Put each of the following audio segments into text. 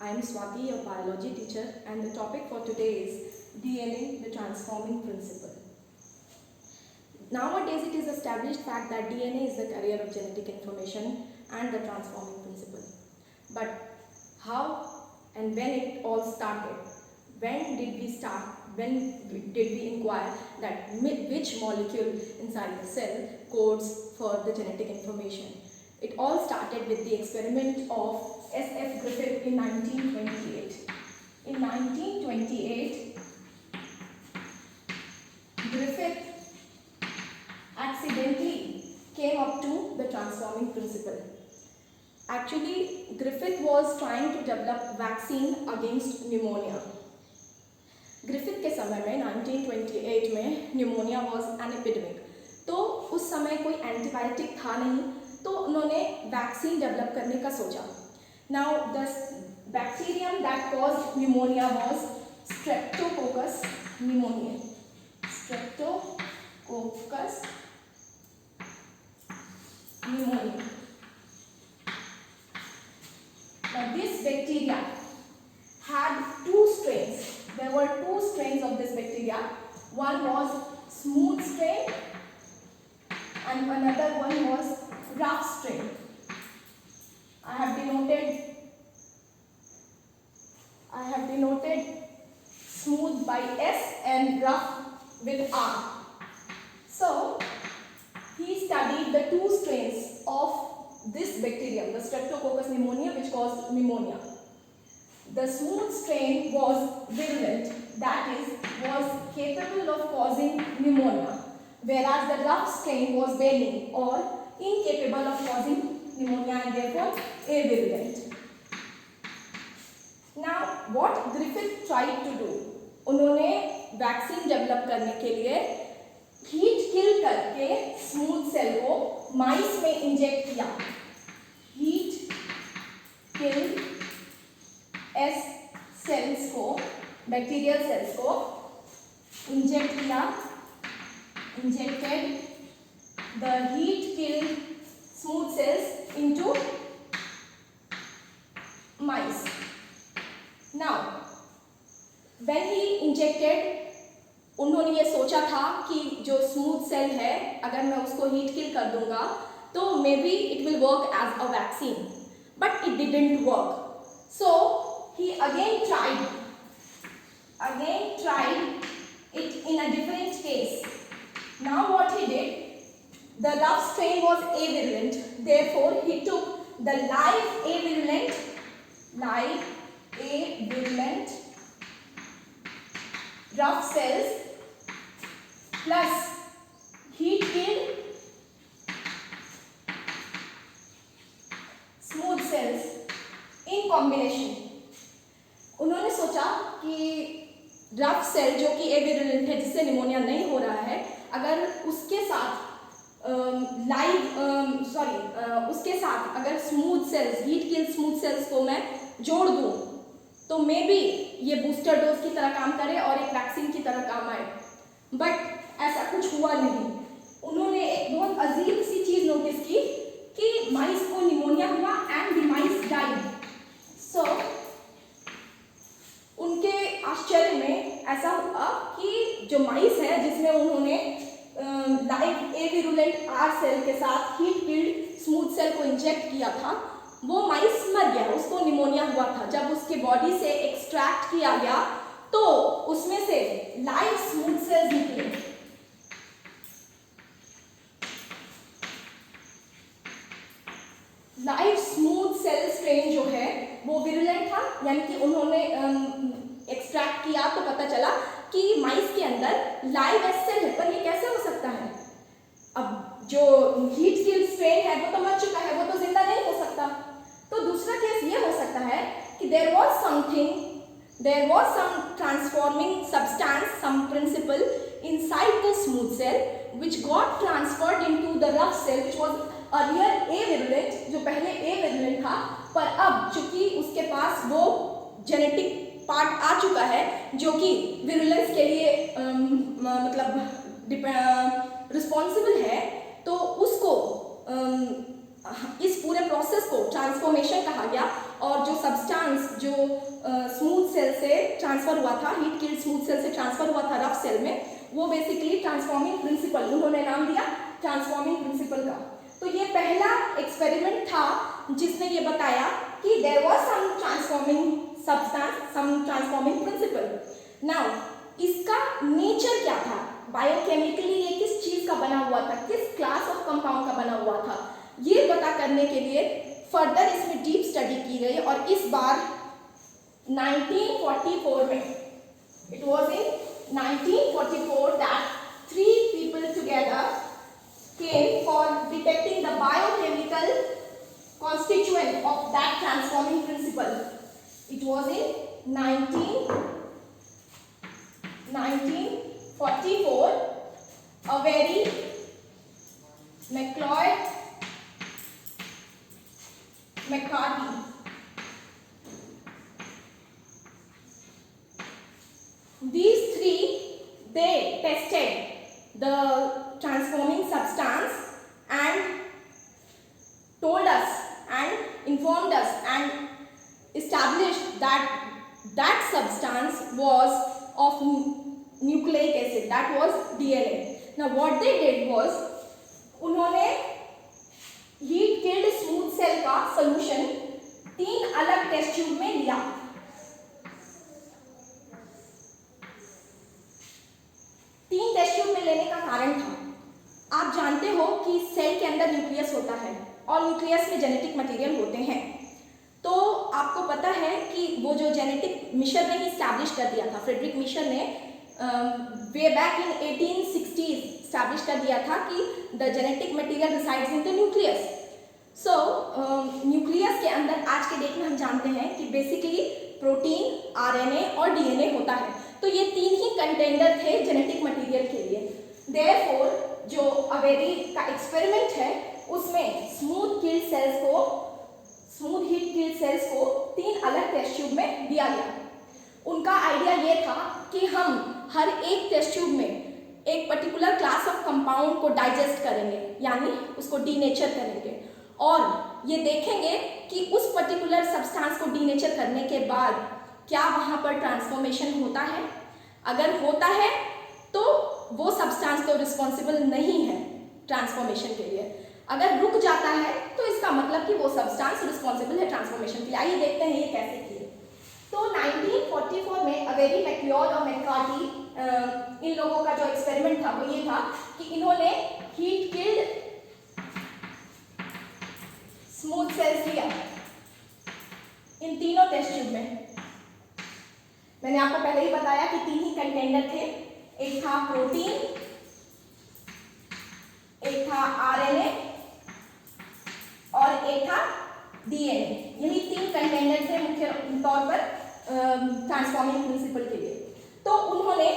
I am Swati, your biology teacher, and the topic for today is DNA, the transforming principle. Nowadays, it is established fact that DNA is the carrier of genetic information and the transforming principle. But how and when it all started? When did we start? When did we inquire that which molecule inside the cell codes for the genetic information? It all started with the experiment of S.F. Griffith in 1928. In 1928, Griffith accidentally came up to the transforming principle. Actually, Griffith was trying to develop vaccine against pneumonia. Griffith के समय में 1928 में pneumonia was an epidemic, तो उस समय कोई antibiotic था नहीं, तो उन्होंने वैक्सीन डेवलप करने का सोचा. Now the bacterium that caused pneumonia was streptococcus pneumoniae. Streptococcus pneumonia. Now this bacteria had two strains. There were two strains of this bacteria. One was smooth strain and another one was rough strain. I have denoted smooth by S and rough with R. So he studied the two strains of this bacterium, the Streptococcus pneumoniae, which caused pneumonia. The smooth strain was virulent, that is, was capable of causing pneumonia, whereas the rough strain was benign or incapable of causing pneumonia and therefore avirulent. Now, what Griffith tried to do? उन्होंने vaccine develop करने के लिए heat kill करके smooth cell को माइस में inject किया. Heat kill s cells को, bacterial cells को इंजेक्ट किया. Injected the heat kill smooth cells into mice. Now when he injected, उन्होंने ये सोचा था कि जो स्मूथ सेल है, अगर मैं उसको हीट किल कर दूंगा तो maybe it will work as a vaccine, but it didn't work. So he again tried it in a different case. Now what he did, the rough strain was avirulent, therefore he took the live avirulent rough cells plus heat killed smooth cells in combination. उन्होंने सोचा कि rough cell जो कि एविरुलेंट है, जिससे pneumonia नहीं हो रहा है, अगर उसके साथ उसके साथ अगर smooth cells, heat kill smooth cells को मैं जोड़ दूं तो मे बी ये बूस्टर डोज की तरह काम करे और एक वैक्सीन की तरह काम आए. बट ऐसा कुछ हुआ नहीं. उन्होंने एक बहुत अजीब सी चीज नोटिस की कि माइस को निमोनिया हुआ एंड द माइस डाइड. सो उनके आश्चर्य में ऐसा हुआ कि जो माइस है, जिसमें उन्होंने लाइव एविरुलेंट आर सेल के साथ हीट किल्ड स्मूथ सेल को इंजेक्ट किया था, वो माइस मर गया, उसको निमोनिया हुआ था. जब उसके बॉडी से एक्सट्रैक्ट किया गया तो उसमें से लाइव स्मूथ सेल्स निकले. लाइव स्मूथ सेल स्ट्रेन जो है वो विरुलेंट था, यानी कि उन्होंने एक्सट्रैक्ट किया तो पता चला कि माइस के अंदर लाइव एस सेल है. पर ये कैसे हो सकता है? अब जो हीट किल स्ट्रेन है वो तो मर चुका है, वो तो जिंदा नहीं हो सकता. तो दूसरा केस ये हो सकता है कि there was some transforming substance, some principle inside the smooth cell which got transferred into the rough cell, which was earlier avirulent, जो पहले avirulent था, पर अब चूंकि उसके पास वो जेनेटिक पार्ट आ चुका है जो कि विरुलेंस के लिए मतलब रिस्पॉन्सिबल है, तो उसको इस पूरे प्रोसेस को ट्रांसफॉर्मेशन कहा गया और जो सब्सटेंस जो स्मूथ सेल से ट्रांसफर हुआ था, हीट किल्ड स्मूथ सेल से ट्रांसफर हुआ था रफ सेल में, वो बेसिकली ट्रांसफॉर्मिंग प्रिंसिपल, उन्होंने नाम दिया ट्रांसफॉर्मिंग प्रिंसिपल का। तो ये पहला एक्सपेरिमेंट था जिसने ये बताया कि there was some transforming substance, some transforming principle. Now इसका नेचर क्या था, बायोकेमिकली ये किस चीज का बना हुआ था, किस क्लास ऑफ कंपाउंड का बना हुआ था, ये पता करने के लिए फर्दर इसमें डीप स्टडी की गई। और इस बार 1944 में, it was in 1944 that 3 people together came for detecting the biochemical constituent of that transforming principle. It was in 1944, a very McLeod McCarthy. These three, they tested the transforming substance and told us and informed us and established that that substance was of nucleic acid, that was DNA. Now what they did was, उन्होंने heat killed smooth cell का solution 3 अलग test tube में लिया। 3 test tube में लेने का कारण था, आप जानते हो कि सेल के अंदर न्यूक्लियस होता है और न्यूक्लियस में जेनेटिक मटेरियल होते हैं। तो आपको पता है कि वो जो जेनेटिक मिशर ने ही स्टैब्लिश कर दिया था, फ्रेडरिक मिशर ने way back in 1860s establish कर दिया था कि the genetic material resides in the nucleus. So nucleus के अंदर आज के डेट में हम जानते हैं कि बेसिकली प्रोटीन, आरएनए और डीएनए होता है। तो ये 3 ही कंटेंडर थे जेनेटिक मटेरियल के लिए। देयरफॉर जो अवेरी का एक्सपेरिमेंट है उसमें स्मूथ हीट किल्ड सेल्स को 3 अलग टेस्ट ट्यूब में दिया गया। उनका आइडिया ये था कि हम हर एक टेस्ट ट्यूब में एक पर्टिकुलर क्लास ऑफ कंपाउंड को डाइजेस्ट करेंगे, यानी उसको डीनेचर करेंगे और ये देखेंगे कि उस पर्टिकुलर सब्सटेंस को डीनेचर करने के बाद क्या वहाँ पर ट्रांसफॉर्मेशन होता है। अगर होता है तो वो सब्सटेंस तो रिस्पॉन्सिबल नहीं है ट्रांसफॉर्मेशन के लिए, अगर रुक जाता है तो इसका मतलब कि वो सब्सटेंस रिस्पॉन्सिबल है ट्रांसफॉर्मेशन के लिए। आइए देखते हैं ये कैसे किए। तो 1944 में अवेरी, मैक्लियोड और मैककार्टी, इन लोगों का जो एक्सपेरिमेंट था वो ये था कि इन्होंने हीट किल्ड स्मूथ सेल्स लिया इन तीनों टेस्ट ट्यूब में। मैंने आपको पहले ही बताया कि 3 ही कंटेंडर थे, एक था प्रोटीन, एक था आरएनए और एक था डीएनए। यही 3 कंटेंडर थे मुख्य तौर पर ट्रांसफॉर्मिंग प्रिंसिपल के लिए। तो उन्होंने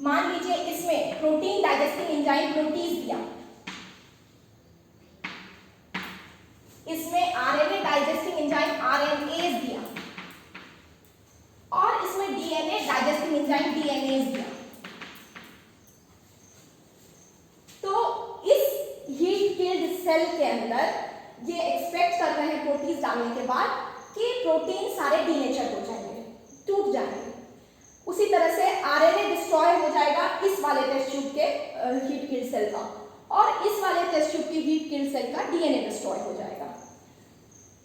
मान लीजिए इसमें प्रोटीन डाइजेस्टिंग एंजाइम प्रोटीज दिया, इसमें आरएनए डाइजेस्टिंग एंजाइम आरएनएज दिया और इसमें डीएनए डाइजेस्टिंग एंजाइम डीएनएज दिया। तो इस हीट किल्ड सेल के अंदर ये एक्सपेक्ट कर रहे हैं प्रोटीन डालने के बाद कि प्रोटीन सारे डीनेचर हो जाएंगे, टूट जाएंगे। उसी तरह से आरएनए डिस्ट्रॉय हो जाएगा इस वाले टेस्ट ट्यूब के हीट किल्ड सेल का और इस वाले टेस्ट ट्यूब की हीट किल्ड सेल का डीएनए डिस्ट्रॉय हो जाएगा।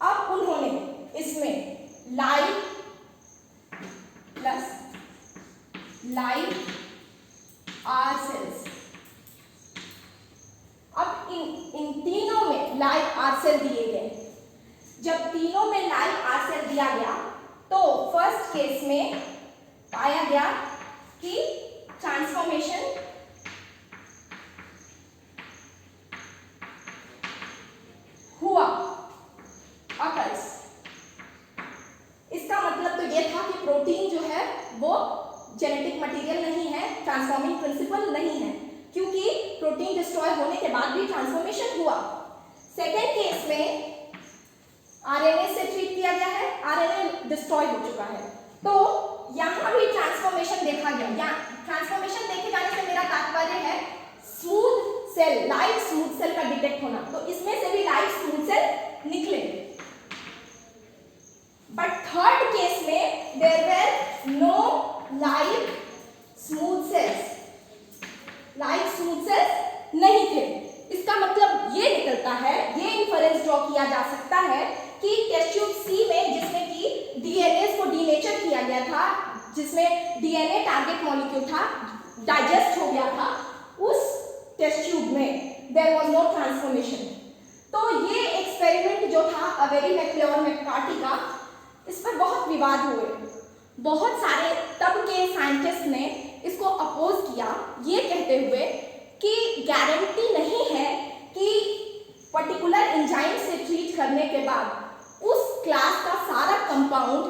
अब उन्होंने इसमें live plus live R cells, अब इन तीनों में लाइव आर सेल दिए गए। जब तीनों में लाइव आर सेल दिया गया तो फर्स्ट केस में पाया गया कि ट्रांसफॉर्मेशन हुआ, अकर्स। इसका मतलब तो यह था कि प्रोटीन जो है वो जेनेटिक मटेरियल नहीं है, ट्रांसफॉर्मिंग प्रिंसिपल नहीं है, क्योंकि प्रोटीन डिस्ट्रॉय होने के बाद भी ट्रांसफॉर्मेशन हुआ। सेकेंड केस में आरएनए से ट्रीट किया गया है, आरएनए डिस्ट्रॉय हो चुका है, तो यहाँ भी ट्रांसफॉर्मेशन देखा गया। यहाँ ट्रांसफॉर्मेशन देखे जाने से मेरा तात्पर्य है smooth cell, live smooth cell का डिटेक्ट होना। तो इसमें से भी लाइव स्मूथ सेल निकले। There were no live smooth cells, live smooth cells नहीं थे। इसका मतलब ये निकलता है, ये इन्फरेंस ड्रॉ किया जा सकता है कि टेस्ट ट्यूब सी में, जिसमें कि डीएनए को डीनेचर किया गया था, जिसमें डीएनए टारगेट मॉलिक्यूल था, डाइजेस्ट हो गया था, उस टेस्ट ट्यूब में देयर वाज नो ट्रांसफॉर्मेशन। तो ये एक्सपेरिमेंट जो था अवेरी मैक्लेओर मैककार्टी का, इस पर बहुत विवाद हुए। बहुत सारे तब के साइंटिस्ट ने इसको अपोज किया, ये कहते हुए कि गारंटी नहीं है कि पर्टिकुलर एंजाइम से ट्रीट करने के बाद उस क्लास का सारा कंपाउंड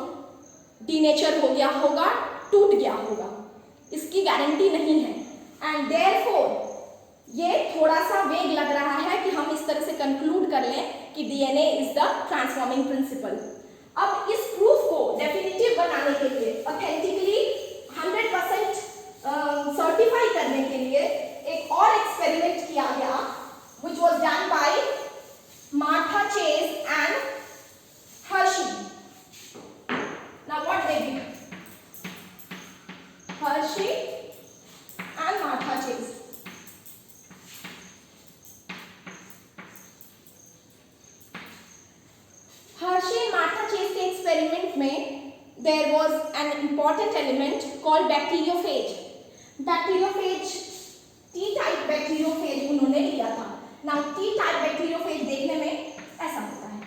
डीनेचर हो गया होगा, टूट गया होगा, इसकी गारंटी नहीं है। एंड देयरफॉर ये थोड़ा सा वेग लग रहा है कि हम इस तरह से कंक्लूड कर लें कि DNA is the transforming principle. अब इस प्रूफ को डेफिनेटिव बनाने के लिए, ऑथेंटिकली 100% सर्टिफाई करने के लिए एक और एक्सपेरिमेंट किया गया, which was done by Martha chase and Hershey. Now what they did, Hershey and Martha chase, Hershey and Martha chase के एक्सपेरिमेंट में there was an important element called bacteriophage. Bacteriophage, T-type bacteriophage उन्होंने लिया था। Now T-type bacteriophage देखने में ऐसा होता है,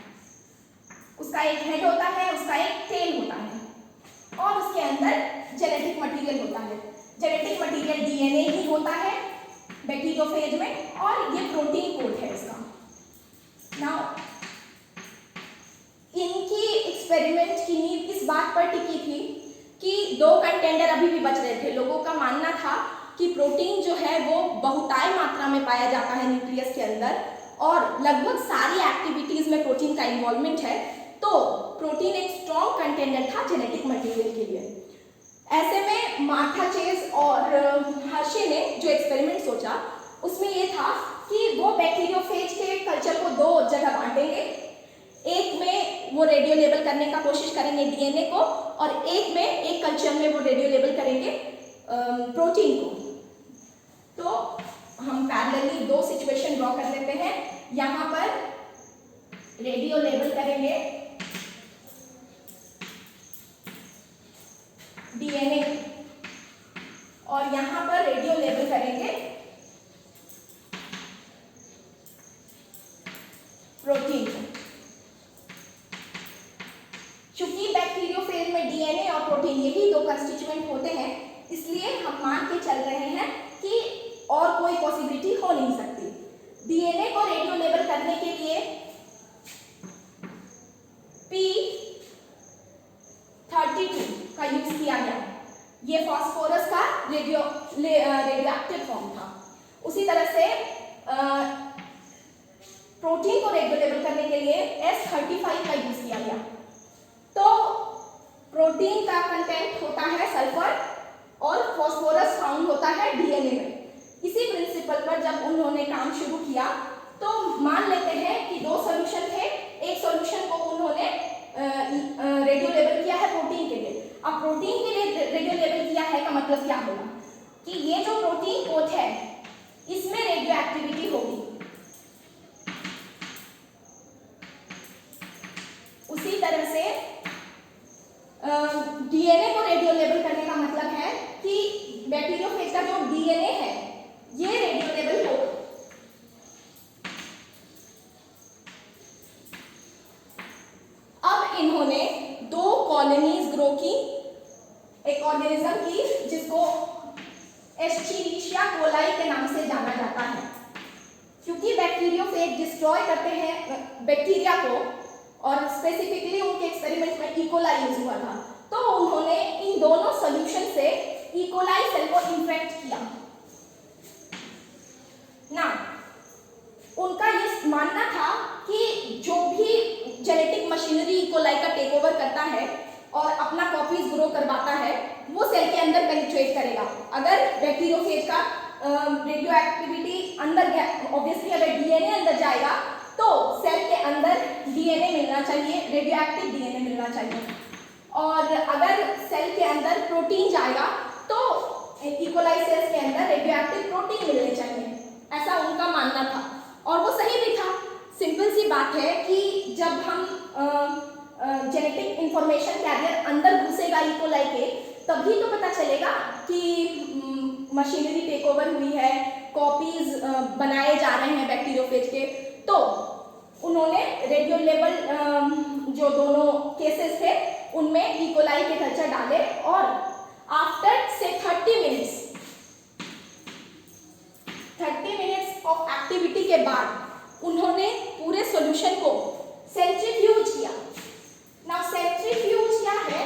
उसका एक हेड होता है, उसका एक टेल होता है और उसके अंदर जेनेटिक मटेरियल होता है। जेनेटिक मटेरियल डीएनए ही होता है बैक्टीरियोफेज में, और ये प्रोटीन कोड है इसका। Now इनकी एक्सपेरिमेंट की नींव इस बात पर टिकी थी कि दो कंटेंडर अभी भी बच रहे थे। लोगों का मानना था कि प्रोटीन जो है वो बहुतायत मात्रा में पाया जाता है न्यूक्लियस के अंदर, और लगभग सारी एक्टिविटीज में प्रोटीन का इन्वॉल्वमेंट है, तो प्रोटीन एक स्ट्रॉन्ग कंटेंडर था जेनेटिक मटेरियल के लिए। ऐसे में मार्था चेज और हर्शे ने जो एक्सपेरिमेंट सोचा, उसमें ये था कि वो बैक्टीरियोफेज के कल्चर को दो जगह बांटेंगे। एक में वो रेडियो लेबल करने का कोशिश करेंगे डीएनए को, और एक में, एक कल्चर में वो रेडियो लेबल करेंगे प्रोटीन को। तो हम पैरेलली दो सिचुएशन ड्रॉ कर लेते हैं। यहाँ पर रेडियो लेबल करेंगे डीएनए और यहाँ पर रेडियो लेबल करेंगे प्रोटीन को। चूंकि बैक्टीरियोफेज में डीएनए और प्रोटीन यही दो कंस्टिट्यूएंट होते हैं, इसलिए हम मान के चल रहे हैं कि और कोई पॉसिबिलिटी हो नहीं सकती। डीएनए को रेडियो लेबल करने के लिए P32 का यूज किया गया। ये फास्फोरस का रेडियोएक्टिव फॉर्म था। उसी तरह से प्रोटीन को रेडियो लेबल करने के लिए S35 का यूज किया गया। तो प्रोटीन का कंटेंट होता है सल्फर और फास्फोरस फाउंड होता है डीएनए में। इसी प्रिंसिपल पर जब उन्होंने काम शुरू किया, तो मान लेते हैं कि दो सॉल्यूशन थे। एक सॉल्यूशन को उन्होंने रेडियो लेबल किया है प्रोटीन के लिए। अब प्रोटीन के लिए रेडियो लेबल किया है का मतलब क्या होगा कि ये जो प्रोटीन कोट है इसमें रेडियो एक्टिविटी होगी। उसी तरह से डीएनए को रेडियो लेबल करने का मतलब है कि बैक्टीरियोफेज का जो डीएनए है ये रेडियो लेबल होगा। अब इन्होंने दो कॉलोनीज ग्रो की, एक ऑर्गेनिज्म की जिसको एस्चेरिशिया कोलाई के नाम से जाना जाता है, क्योंकि बैक्टीरियोफेज डिस्ट्रॉय करते हैं बैक्टीरिया को, और स्पेसिफिकली उनके एक्सपेरिमेंट में इकोलाई यूज हुआ था। तो उन्होंने इन दोनों सॉल्यूशन से इकोलाई सेल को इन्फेक्ट किया ना। उनका ये मानना था कि जो भी जेनेटिक मशीनरी इकोलाई का टेक ओवर करता है और अपना कॉपीज ग्रो करवाता है, वो सेल के अंदर पेनिट्रेट करेगा। अगर बैक्टीरियोफेज का रेडियो एक्टिविटी अंदर गया, ऑब्वियसली अगर डीएनए अंदर जाएगा तो सेल के अंदर डीएनए मिलना चाहिए, रेडियो एक्टिव डीएनए मिलना चाहिए। और अगर सेल के अंदर प्रोटीन जाएगा तो इकोलाई सेल्स के अंदर रेडियो एक्टिव प्रोटीन मिलने चाहिए, ऐसा उनका मानना था और वो सही भी था। सिंपल सी बात है कि जब हम जेनेटिक इंफॉर्मेशन कैरियर अंदर घुसेगा इकोलाई के, तभी तो पता चलेगा कि मशीनरी टेक ओवर हुई है, कॉपीज बनाए जा रहे हैं बैक्टीरियोफेज के। तो उन्होंने रेडियो लेवल जो दोनों केसेस थे उनमें इकोलाई के कल्चर डाले और आफ्टर से 30 मिनट्स ऑफ एक्टिविटी के बाद उन्होंने पूरे सॉल्यूशन को सेंट्रीफ्यूज किया। नाउ सेंट्रीफ्यूज क्या है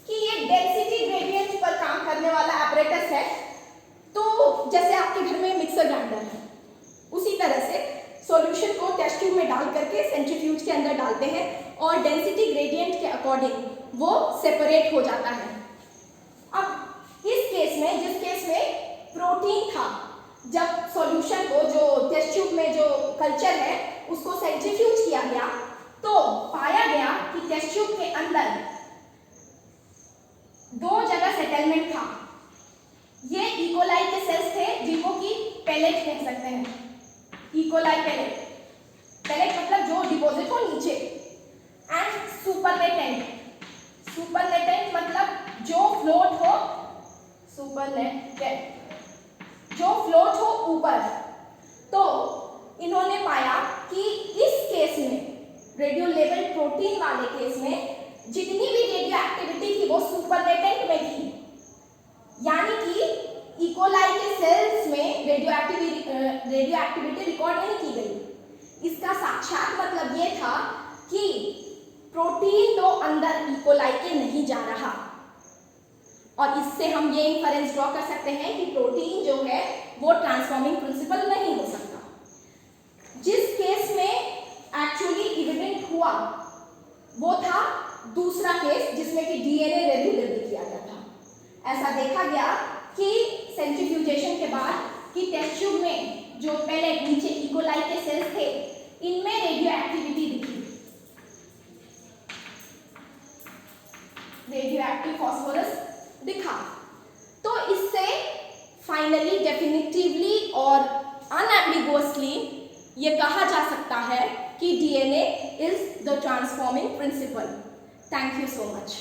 कि ये डेंसिटी ग्रेडियंट पर काम करने वाला apparatus है। तो जैसे आपके घर में मिक्सर ग्राइंडर है, उसी तरह से सॉल्यूशन को टेस्ट ट्यूब में डाल करके सेंट्रीफ्यूज के अंदर डालते हैं और डेंसिटी ग्रेडियंट के अकॉर्डिंग वो सेपरेट हो जाता है। अब इस केस में, जिस केस में प्रोटीन था, जब सॉल्यूशन को जो टेस्ट ट्यूब में जो कल्चर है उसको सेंट्रीफ्यूज किया गया तो पाया गया कि टेस्ट ट्यूब के अंदर दो जगह सेटलमेंट था। ये इकोलाई के सेल्स थे जिनको कि पेलेट कह सकते हैं। इकोलाई पेलेट, पेलेट मतलब जो डिपॉजिट हो नीचे, एंड सुपरनेटेंट, सुपरनेटेंट मतलब जो फ्लोट हो, सुपरनेटेंट जो फ्लोट हो ऊपर। तो इन्होंने पाया कि इस केस में, रेडियो लेवल प्रोटीन वाले केस में, जितनी भी रेडियो एक्टिविटी थी वो सुपरनेटेंट में थी, यानी कि इकोलाई के सेल्स में रेडियो एक्टिविटी रिकॉर्ड नहीं की गई। इसका साक्षात मतलब ये था कि प्रोटीन तो अंदर इकोलाई के नहीं जा रहा, और इससे हम ये इन्फरेंस ड्रॉ कर सकते हैं कि प्रोटीन जो है वो ट्रांसफॉर्मिंग प्रिंसिपल नहीं हो सकता। जिस केस में एक्चुअली इविडेंट हुआ वो था दूसरा केस, जिसमें कि डीएनए रेगुलरली किया गया था। ऐसा देखा गया कि सेंट्रीफ्यूजेशन के बाद कि टेस्ट ट्यूब में जो पहले नीचे इकोलाई के सेल्स थे, इनमें रेडियो एक्टिविटी दिखी, रेडियो एक्टिव फास्फोरस दिखा। तो इससे फाइनली, डेफिनेटिवली और अनएम्बिगुअसली ये कहा जा सकता है कि DNA is the transforming principle. Thank you so much.